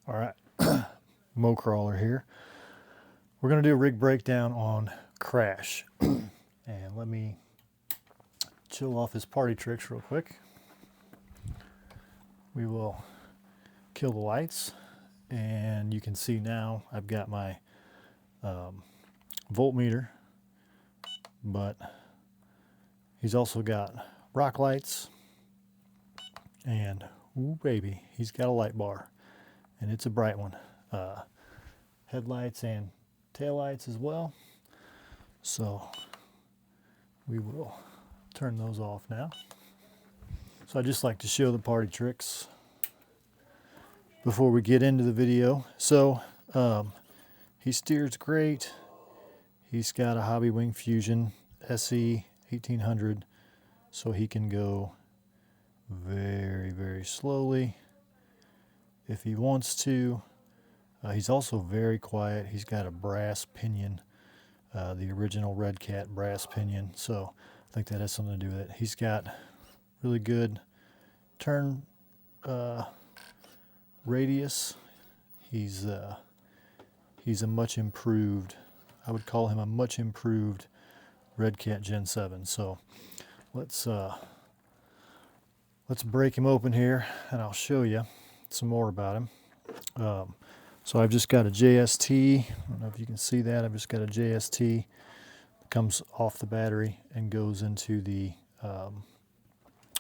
All right, Mo Crawler here. We're going to do a rig breakdown on Crash. And let me chill off his party tricks real quick. We will kill the lights, and you can see now I've got my voltmeter, but he's also got rock lights, and ooh baby, he's got a light bar, and it's a bright one. Headlights and taillights as well. So we will turn those off now. So I just like to show the party tricks before we get into the video. So he steers great. He's got a Hobby Wing Fusion SE 1800, so he can go very, very slowly if he wants to. He's also very quiet. He's got a brass pinion, the original Redcat brass pinion, so I think that has something to do with it. He's got really good turn radius. He's a much improved, I would call him a much improved Redcat Gen 7. So let's break him open here, and I'll show you some more about him. So I've just got a JST. I don't know if you can see that. I've just got a JST that comes off the battery and goes into the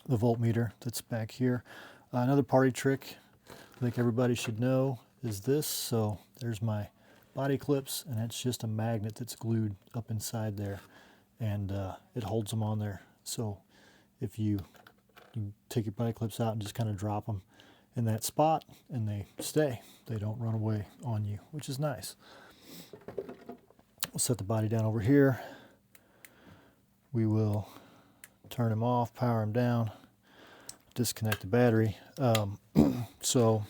voltmeter that's back here. Another party trick I think everybody should know is this. So there's my body clips, and that's just a magnet that's glued up inside there, and it holds them on there. So if you take your body clips out and just kind of drop them in that spot, and they stay. They don't run away on you, which is nice. We'll set the body down over here. We will turn him off, power him down, disconnect the battery. So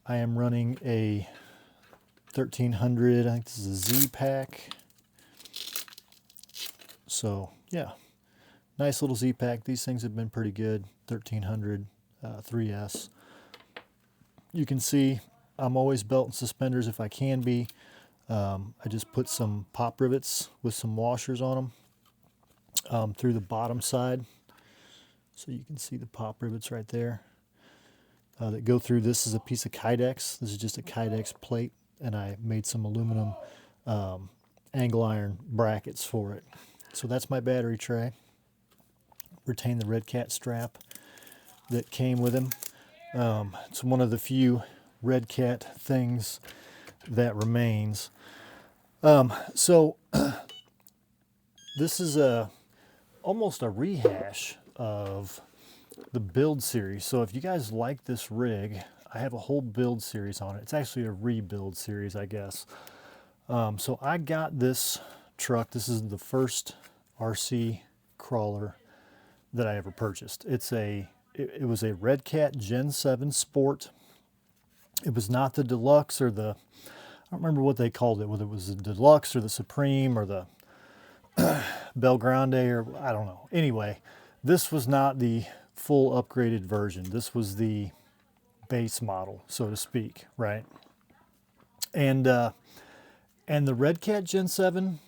I am running a 1300, I think this is a Z pack. So yeah, nice little Z pack. These things have been pretty good. 1300 3S. You can see I'm always belt and suspenders if I can be. I just put some pop rivets with some washers on them through the bottom side. So you can see the pop rivets right there that go through. This is a piece of Kydex. This is just a Kydex plate, and I made some aluminum angle iron brackets for it. So that's my battery tray. Retain the Redcat strap that came with him. It's one of the few Redcat things that remains. So this is almost a rehash of the build series. So if you guys like this rig, I have a whole build series on it. It's actually a rebuild series, I guess. So I got this truck. This is the first RC crawler that I ever purchased. It was a Redcat Gen 7 Sport. It was not the Deluxe or the, I don't remember what they called it, whether it was the Deluxe or the Supreme or the Belgrande, or I don't know. Anyway, this was not the full upgraded version. This was the base model, so to speak, right? And the Redcat Gen 7,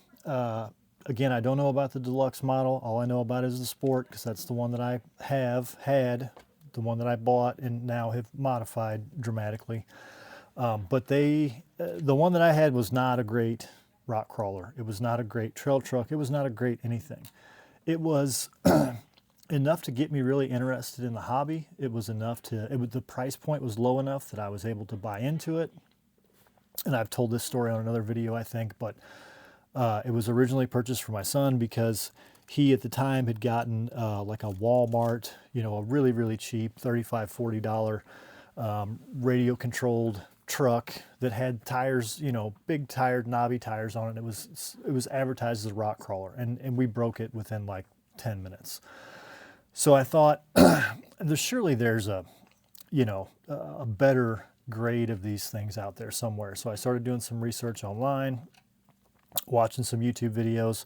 again, I don't know about the Deluxe model. All I know about is the Sport, because that's the one that I have had, the one that I bought and now have modified dramatically. But the one that I had was not a great rock crawler. It was not a great trail truck. It was not a great anything. It was enough to get me really interested in the hobby. It was enough to, the price point was low enough that I was able to buy into it. And I've told this story on another video, I think, but it was originally purchased for my son because he at the time had gotten like a Walmart, you know, a really, really cheap $35, $40 radio controlled truck that had tires, you know, big tired knobby tires on it. It was advertised as a rock crawler, and we broke it within like 10 minutes. So I thought surely there's a, you know, a better grade of these things out there somewhere. So I started doing some research online, watching some YouTube videos.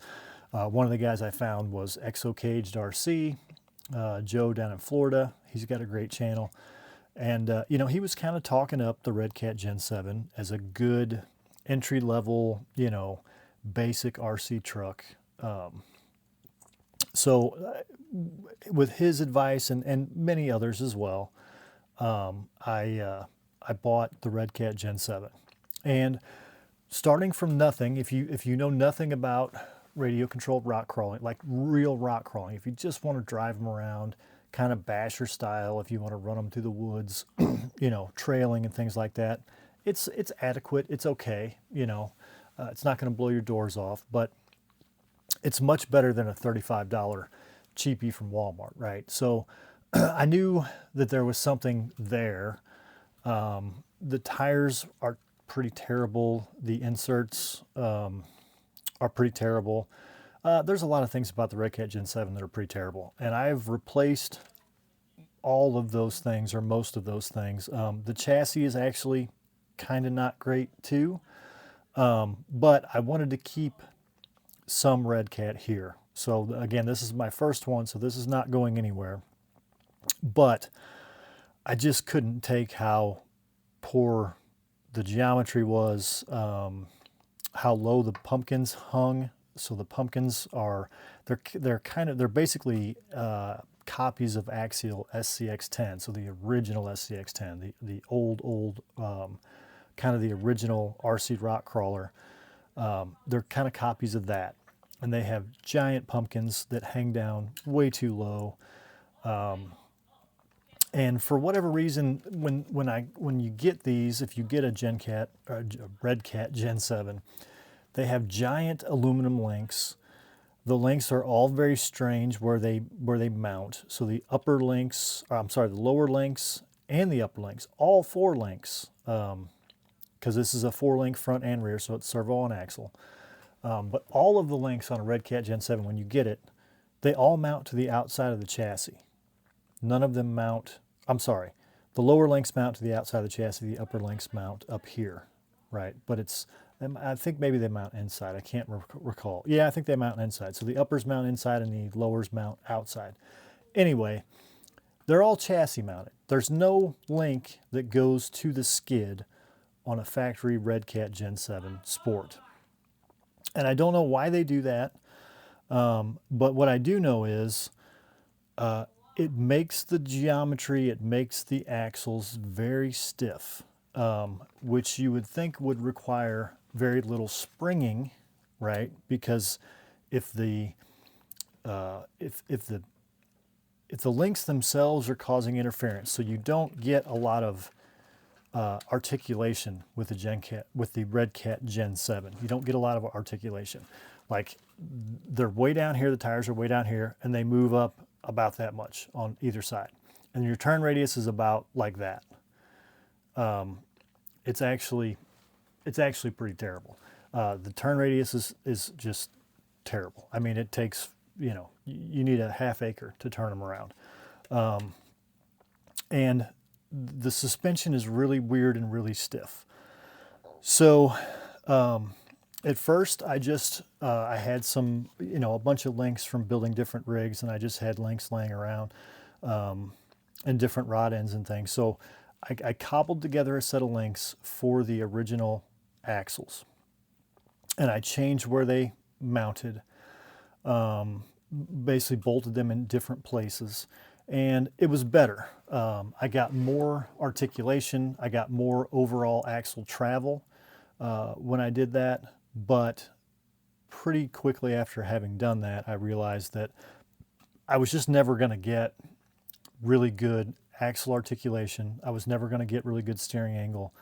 One of the guys I found was Exo Caged RC, Joe down in Florida. He's got a great channel. And, you know, he was kind of talking up the Redcat Gen 7 as a good entry level, you know, basic RC truck. So with his advice and many others as well, I bought the Redcat Gen 7. And starting from nothing, if you know nothing about radio controlled rock crawling, like real rock crawling, if you just want to drive them around, kind of basher style, if you want to run them through the woods, you know, trailing and things like that, it's adequate. It's okay. You know, it's not going to blow your doors off, but it's much better than a $35 cheapie from Walmart, right? So I knew that there was something there. The tires are pretty terrible. The inserts are pretty terrible. There's a lot of things about the Redcat Gen 7 that are pretty terrible. And I've replaced all of those things, or most of those things. The chassis is actually kind of not great too. But I wanted to keep some Redcat here. So again, this is my first one, so this is not going anywhere. But I just couldn't take how poor the geometry was, how low the pumpkins hung. So the pumpkins are, they're basically copies of Axial SCX10. So the original SCX10, the old, kind of the original RC rock crawler. They're kind of copies of that. And they have giant pumpkins that hang down way too low. And for whatever reason, when you get these, if you get a Redcat Gen 7, they have giant aluminum links. The links are all very strange where they mount. So the the lower links and the upper links, all 4 links, because this is a 4-link front and rear, so it's servo on axle. But all of the links on a Redcat Gen 7, when you get it, they all mount to the outside of the chassis. None of them mount, the lower links mount to the outside of the chassis, the upper links mount up here, right? But I think maybe they mount inside. I can't recall. Yeah, I think they mount inside. So the uppers mount inside and the lowers mount outside. Anyway, they're all chassis mounted. There's no link that goes to the skid on a factory Redcat Gen 7 Sport. And I don't know why they do that, but what I do know is it makes the geometry, it makes the axles very stiff, which you would think would require very little springing, right? Because if the links themselves are causing interference, so you don't get a lot of articulation with the Redcat Gen 7. You don't get a lot of articulation. Like, they're way down here, the tires are way down here, and they move up about that much on either side. And your turn radius is about like that. It's actually pretty terrible. The turn radius is just terrible. I mean, it takes, you know, you need a half acre to turn them around. And the suspension is really weird and really stiff. So at first I had some, you know, a bunch of links from building different rigs, and I just had links laying around and different rod ends and things. So I cobbled together a set of links for the original axles, and I changed where they mounted, basically bolted them in different places. And it was better. I got more articulation. I got more overall axle travel when I did that. But pretty quickly after having done that, I realized that I was just never going to get really good axle articulation. I was never going to get really good steering angle.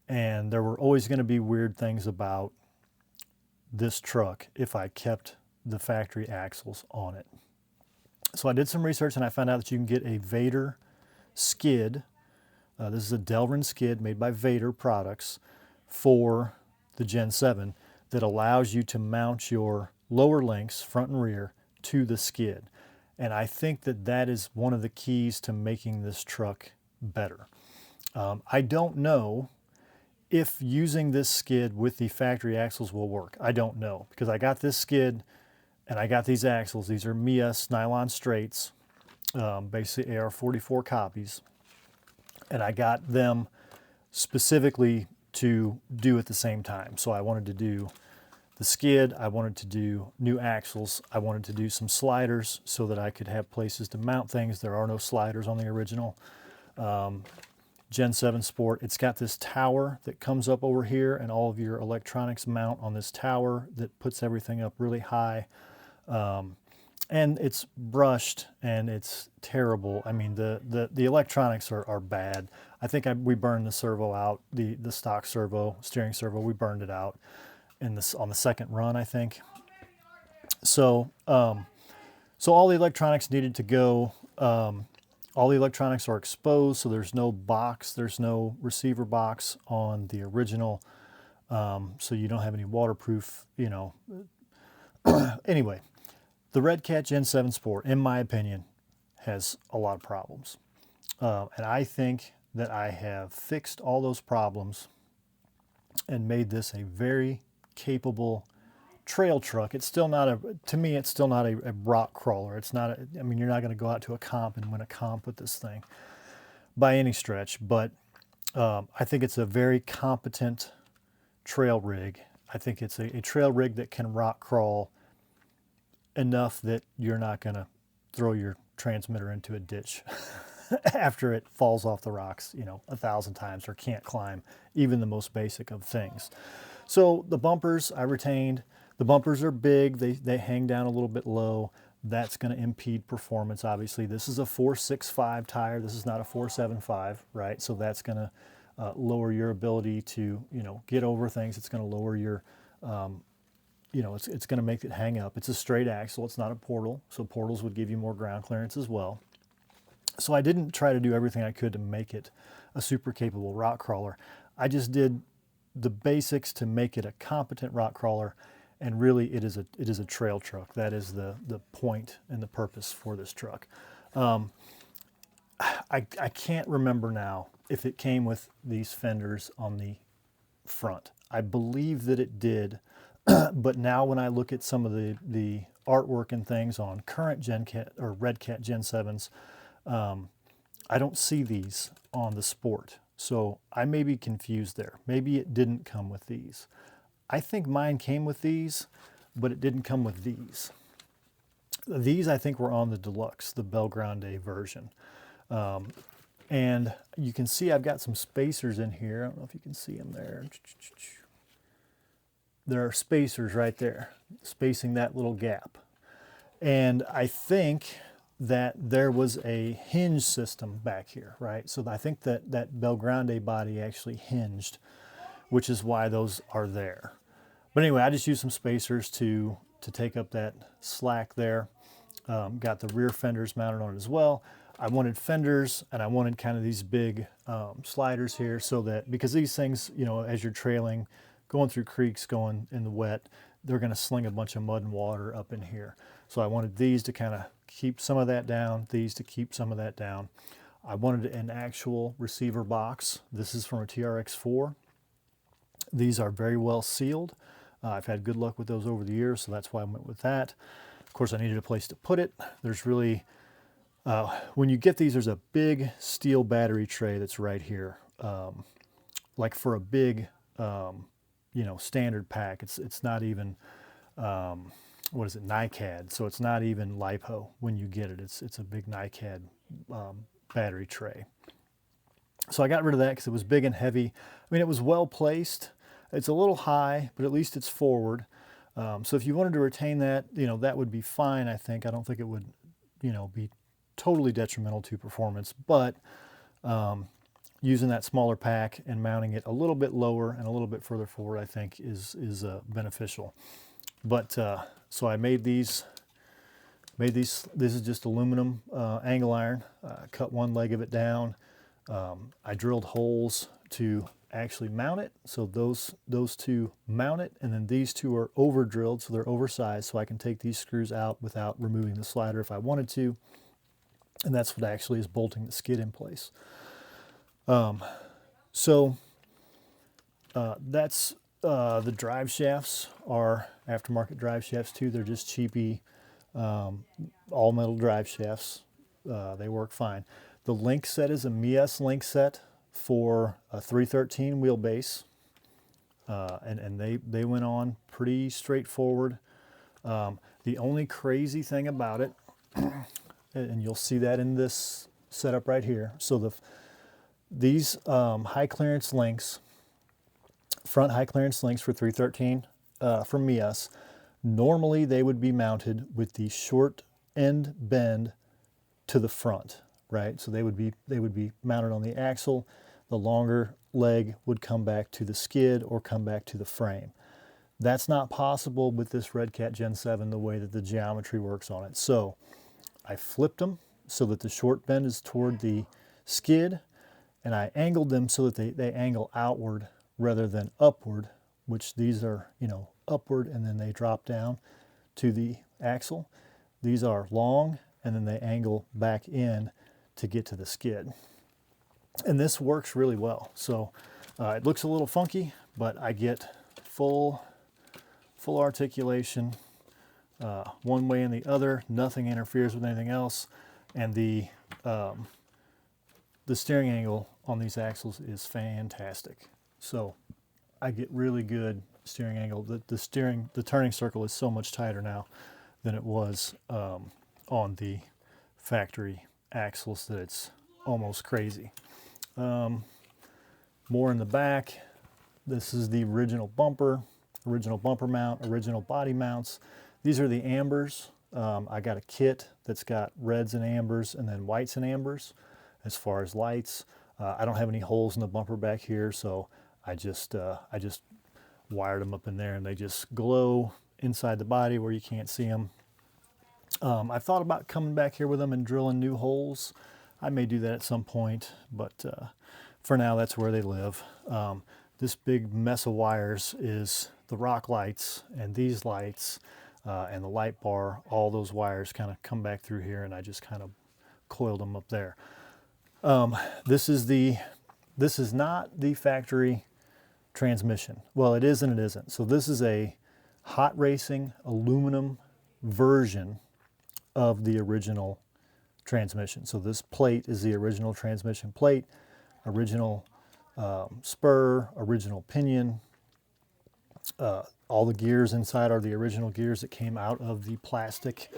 And there were always going to be weird things about this truck if I kept the factory axles on it. So I did some research and I found out that you can get a Vader skid. This is a Delrin skid made by Vader products for the Gen 7 that allows you to mount your lower links, front and rear, to the skid. And I think that that is one of the keys to making this truck better. I don't know if using this skid with the factory axles will work. I don't know, because I got this skid and I got these axles. These are Mias nylon straights, basically AR44 copies. and I got them specifically to do at the same time. So I wanted to do the skid, I wanted to do new axles, I wanted to do some sliders so that I could have places to mount things. There are no sliders on the original Gen 7 Sport. It's got this tower that comes up over here, and all of your electronics mount on this tower that puts everything up really high. And it's brushed and it's terrible. I mean, the electronics are bad. I think we burned the servo out, the stock servo, steering servo, we burned it out on the second run, I think. So, so all the electronics needed to go. All the electronics are exposed, so there's no box, there's no receiver box on the original. So you don't have any waterproof, you know. Anyway, the Redcat Gen 7 Sport, in my opinion, has a lot of problems. And I think that I have fixed all those problems and made this a very capable trail truck. It's still not to me, it's still not a rock crawler. It's not, I mean, you're not going to go out to a comp and win a comp with this thing by any stretch, but I think it's a very competent trail rig. I think it's a trail rig that can rock crawl enough that you're not going to throw your transmitter into a ditch after it falls off the rocks, you know, 1,000 times, or can't climb even the most basic of things. So the bumpers I retained. The bumpers are big. They hang down a little bit low. That's going to impede performance, obviously. This is a 4.65 tire. This is not a 4.75, right? So that's going to lower your ability to, you know, get over things. It's going to lower your you know, it's going to make it hang up. It's a straight axle. It's not a portal. So portals would give you more ground clearance as well. So I didn't try to do everything I could to make it a super capable rock crawler. I just did the basics to make it a competent rock crawler. And really, it is a trail truck. That is the point and the purpose for this truck. I can't remember now if it came with these fenders on the front. I believe that it did. But now when I look at some of the artwork and things on current Redcat Gen 7s, I don't see these on the Sport. So I may be confused there. Maybe it didn't come with these. I think mine came with these, but it didn't come with these. These I think were on the Deluxe, the Belgrande version. And you can see I've got some spacers in here. I don't know if you can see them there. There are spacers right there, spacing that little gap. And I think that there was a hinge system back here, right? So I think that Belgrande body actually hinged, which is why those are there. But anyway, I just used some spacers to take up that slack there. Got the rear fenders mounted on it as well. I wanted fenders, and I wanted kind of these big sliders here, so that, because these things, you know, as you're trailing, going through creeks, going in the wet, they're going to sling a bunch of mud and water up in here. So I wanted these to kind of keep some of that down, these to keep some of that down. I wanted an actual receiver box. This is from a TRX4. These are very well sealed. I've had good luck with those over the years, so that's why I went with that. Of course, I needed a place to put it. There's really, when you get these, there's a big steel battery tray that's right here. Like for a big, you know, standard pack. It's not even, what is it, NiCad. So it's not even LiPo when you get it. It's a big NiCad battery tray. So I got rid of that because it was big and heavy. I mean, it was well placed. It's a little high, but at least it's forward. So if you wanted to retain that, you know, that would be fine, I think. I don't think it would, you know, be totally detrimental to performance, but using that smaller pack and mounting it a little bit lower and a little bit further forward, I think is beneficial. But so I made these. This is just aluminum angle iron. Cut one leg of it down. I drilled holes to actually mount it. So those two mount it, and then these two are over drilled, so they're oversized, so I can take these screws out without removing the slider if I wanted to. And that's what actually is bolting the skid in place. So that's the drive shafts are aftermarket drive shafts too. They're just cheapy all metal drive shafts. They work fine. The link set is a Mies link set for a 313 wheelbase, and they went on pretty straightforward. The only crazy thing about it, and you'll see that in this setup right here. So these high clearance links, front high clearance links for 313 from Mies, normally they would be mounted with the short end bend to the front, right? So they would be mounted on the axle. The longer leg would come back to the skid or come back to the frame. That's not possible with this Redcat Gen 7 the way that the geometry works on it. So I flipped them so that the short bend is toward the skid, and I angled them so that they angle outward rather than upward, which these are, you know, upward and then they drop down to the axle. These are long and then they angle back in to get to the skid. And this works really well. So it looks a little funky, but I get full articulation one way and the other. Nothing interferes with anything else. And the steering angle on these axles is fantastic. So I get really good steering angle. The turning circle is so much tighter now than it was on the factory axles that it's almost crazy. More in the back. This is the original bumper mount, original body mounts. These are the ambers. I got a kit that's got reds and ambers and then whites and ambers as far as lights. I don't have any holes in the bumper back here, so I just wired them up in there and they just glow inside the body where you can't see them. I thought about coming back here with them and drilling new holes. I may do that at some point, but for now that's where they live. This big mess of wires is the rock lights and these lights and the light bar. All those wires kind of come back through here and I just kind of coiled them up there. This is not the factory transmission. Well, it is and it isn't. So this is a hot racing aluminum version of the original transmission. So this plate is the original transmission plate, original spur, original pinion. All the gears inside are the original gears that came out of the plastic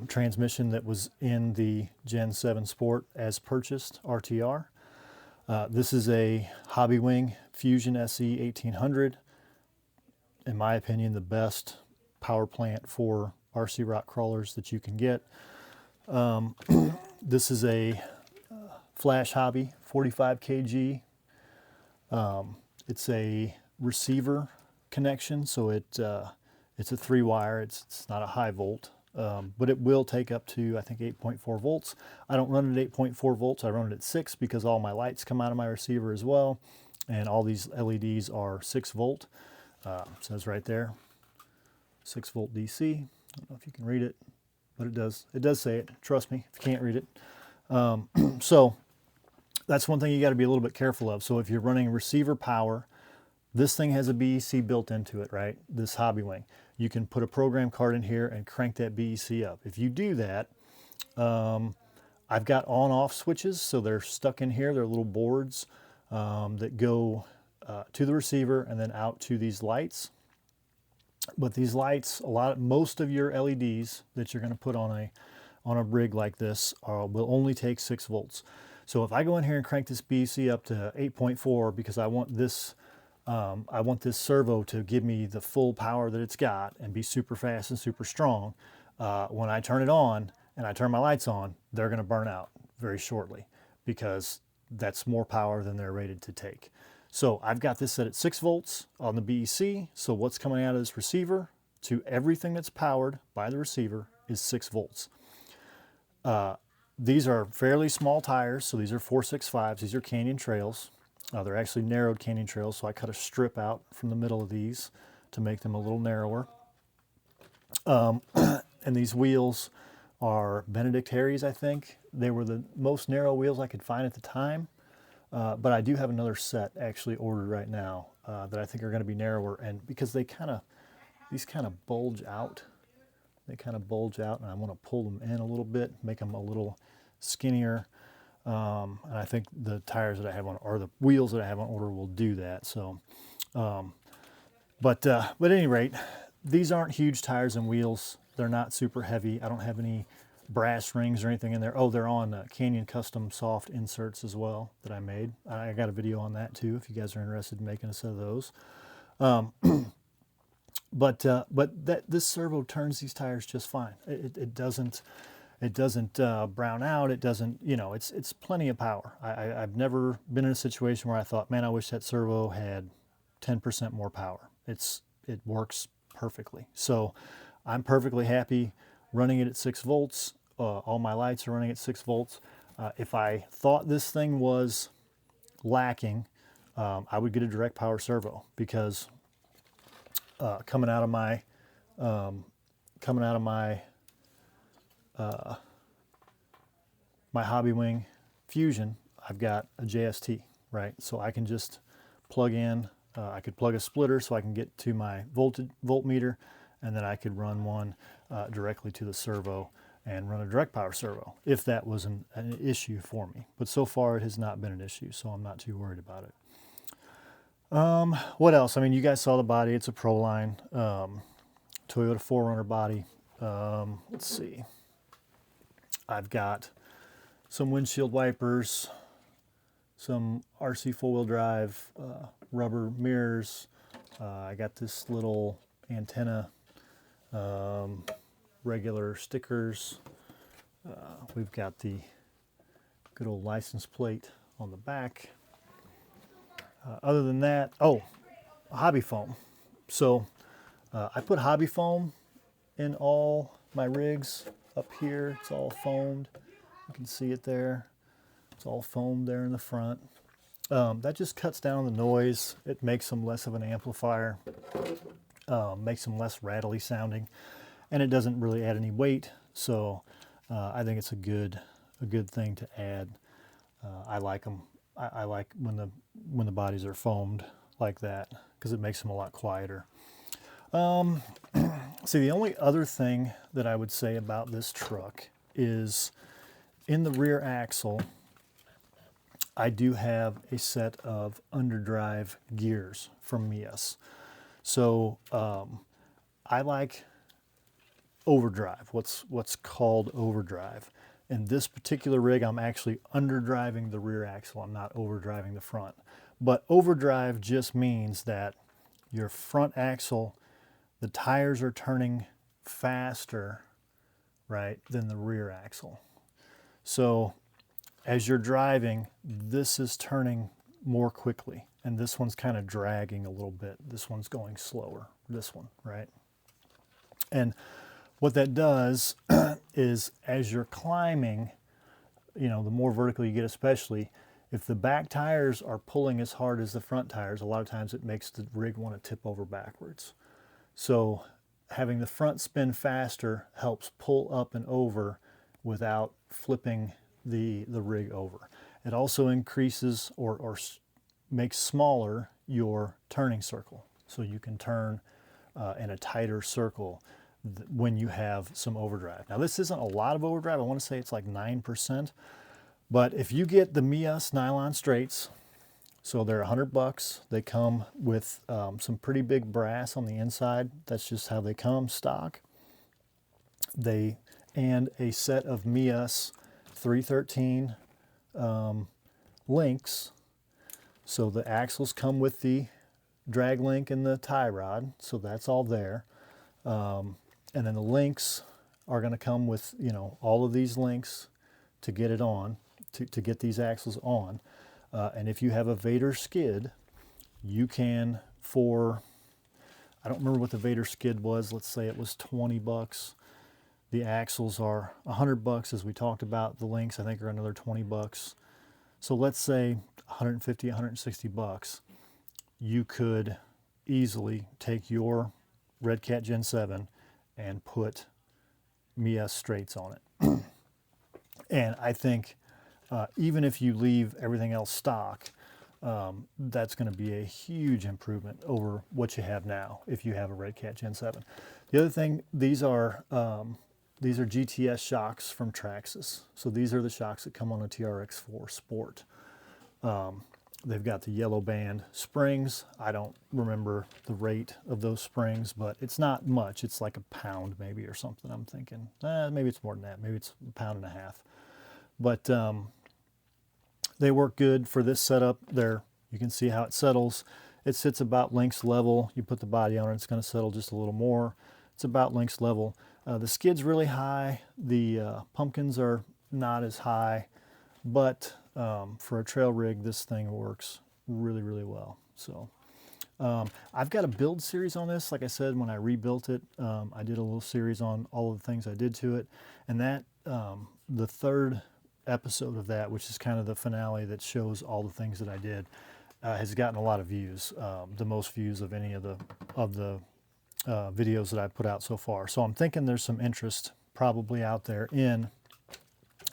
transmission that was in the Gen 7 Sport as purchased, RTR. This is a Hobby Wing Fusion SE 1800. In my opinion, the best power plant for RC rock crawlers that you can get. This is a Flash Hobby 45 kg. It's a receiver connection, so it's a 3-wire. It's not a high volt, but it will take up to, I think, 8.4 volts. I don't run it at 8.4 volts. I run it at 6 because all my lights come out of my receiver as well, and all these LEDs are 6 volt. Says right there, 6 volt DC. I don't know if you can read it, but it does say it. Trust me, if you can't read it. So that's one thing you got to be a little bit careful of. So if you're running receiver power, this thing has a BEC built into it, right? This Hobby Wing. You can put a program card in here and crank that BEC up. If you do that, I've got on-off switches, so they're stuck in here. They're little boards that go to the receiver and then out to these lights. But these lights, most of your LEDs that you're going to put on a rig like this will only take 6 volts. So if I go in here and crank this BEC up to 8.4 because I want this servo to give me the full power that it's got and be super fast and super strong, when I turn it on and I turn my lights on, they're going to burn out very shortly because that's more power than they're rated to take. So I've got this set at 6 volts on the BEC. So what's coming out of this receiver to everything that's powered by the receiver is 6 volts. These are fairly small tires. So these are 465s. These are Canyon Trails. They're actually narrowed Canyon Trails. So I cut a strip out from the middle of these to make them a little narrower. And these wheels are Benedict Harry's, I think. They were the most narrow wheels I could find at the time. But I do have another set actually ordered right now that I think are going to be narrower, and because these kind of bulge out. They kind of bulge out, and I want to pull them in a little bit, make them a little skinnier. And I think the tires that I have on, or the wheels that I have on order, will do that. So, but at any rate, these aren't huge tires and wheels. They're not super heavy. I don't have any brass rings or anything in there. Oh, they're on Canyon Custom Soft inserts as well that I made. I got a video on that too if you guys are interested in making a set of those. But this servo turns these tires just fine. It doesn't brown out. It doesn't, you know, it's plenty of power. I've never been in a situation where I thought, man, I wish that servo had 10% more power. It works perfectly. So I'm perfectly happy running it at 6 volts. All my lights are running at 6 volts. If I thought this thing was lacking, I would get a direct power servo, because coming out of my my Hobby Wing Fusion, I've got a JST, right? So I can just plug in, I could plug a splitter so I can get to my voltmeter, and then I could run one directly to the servo and run a direct power servo if that was an issue for me. But so far it has not been an issue, so I'm not too worried about it. What else? I mean, you guys saw the body. It's a Proline Toyota 4Runner body. Let's see. I've got some windshield wipers, some RC four-wheel drive rubber mirrors. I got this little antenna, regular stickers. We've got the good old license plate on the back. Other than that, oh, hobby foam. So I put hobby foam in all my rigs up here. It's all foamed. You can see it there. It's all foamed there in the front. That just cuts down the noise. It makes them less of an amplifier, makes them less rattly sounding, and it doesn't really add any weight. So I think it's a good thing to add. I like them. I like when the bodies are foamed like that, because it makes them a lot quieter. See, the only other thing that I would say about this truck is in the rear axle, I do have a set of underdrive gears from Mias. So I like overdrive, what's called overdrive. In this particular rig, I'm actually underdriving the rear axle. I'm not overdriving the front. But overdrive just means that your front axle, the tires are turning faster, right, than the rear axle. So as you're driving, this is turning more quickly, and this one's kind of dragging a little bit. This one's going slower, this one, right? And what that does is as you're climbing, you know, the more vertical you get, especially, if the back tires are pulling as hard as the front tires, a lot of times it makes the rig want to tip over backwards. So having the front spin faster helps pull up and over without flipping the rig over. It also increases or makes smaller your turning circle, so you can turn in a tighter circle when you have some overdrive. Now this isn't a lot of overdrive. I want to say it's like 9%, but if you get the Mias nylon straights, so they're $100. They come with some pretty big brass on the inside. That's just how they come stock. And a set of Mias 313 links. So the axles come with the drag link and the tie rod, so that's all there. And then the links are going to come with, you know, all of these links to get it on, to get these axles on. And if you have a Vader skid, you can, I don't remember what the Vader skid was. Let's say it was 20 bucks. The axles are 100 bucks, as we talked about. The links, I think, are another 20 bucks. So let's say 150, 160 bucks. You could easily take your Redcat Gen 7 and put Mias straights on it. And I think even if you leave everything else stock, that's going to be a huge improvement over what you have now if you have a Redcat Gen 7. The other thing, these are these are GTS shocks from Traxxas. So these are the shocks that come on a TRX4 Sport. They've got the yellow band springs. I don't remember the rate of those springs, but it's not much. It's like a pound maybe or something, I'm thinking. Maybe it's more than that. Maybe it's a pound and a half. But they work good for this setup. There, you can see how it settles. It sits about Links level. You put the body on it, it's going to settle just a little more. It's about Links level. The skid's really high. The pumpkins are not as high, but for a trail rig, this thing works really, really well. So I've got a build series on this. Like I said, when I rebuilt it, I did a little series on all of the things I did to it. And that, the third episode of that, which is kind of the finale that shows all the things that I did, has gotten a lot of views, the most views of any of the videos that I've put out so far. So I'm thinking there's some interest probably out there in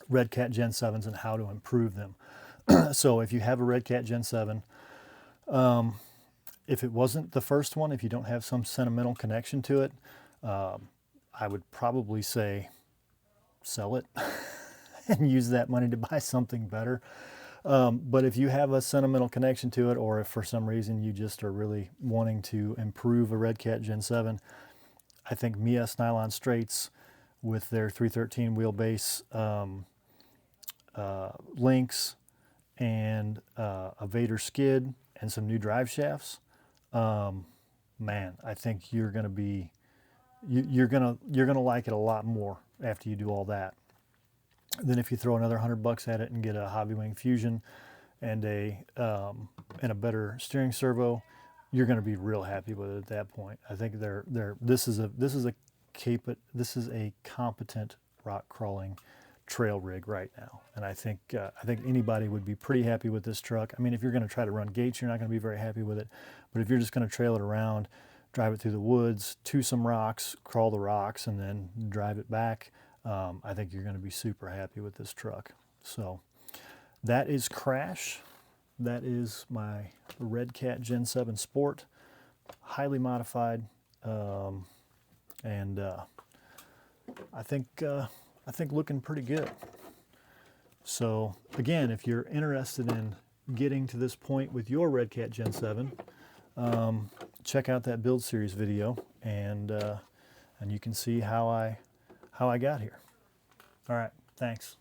Redcat Gen 7s and how to improve them. So if you have a Redcat Gen 7, if it wasn't the first one, if you don't have some sentimental connection to it, I would probably say sell it and use that money to buy something better. But if you have a sentimental connection to it, or if for some reason you just are really wanting to improve a Redcat Gen 7, I think Mias nylon straights with their 313 wheelbase, links, and a Vader skid and some new drive shafts, man, I think you're gonna be you're gonna like it a lot more after you do all that. Then if you throw another $100 at it and get a Hobby Wing Fusion and a better steering servo, you're going to be real happy with it at that point. I think this is a competent rock crawling trail rig right now, and I think anybody would be pretty happy with this truck. I mean, if you're going to try to run gates, you're not going to be very happy with it, but if you're just going to trail it around, drive it through the woods to some rocks, crawl the rocks, and then drive it back, I think you're going to be super happy with this truck. So that is Crash. That is my Redcat Gen 7 Sport, highly modified, and I think looking pretty good. So again, if you're interested in getting to this point with your Redcat Gen 7, check out that build series video, and you can see how I got here. All right, thanks.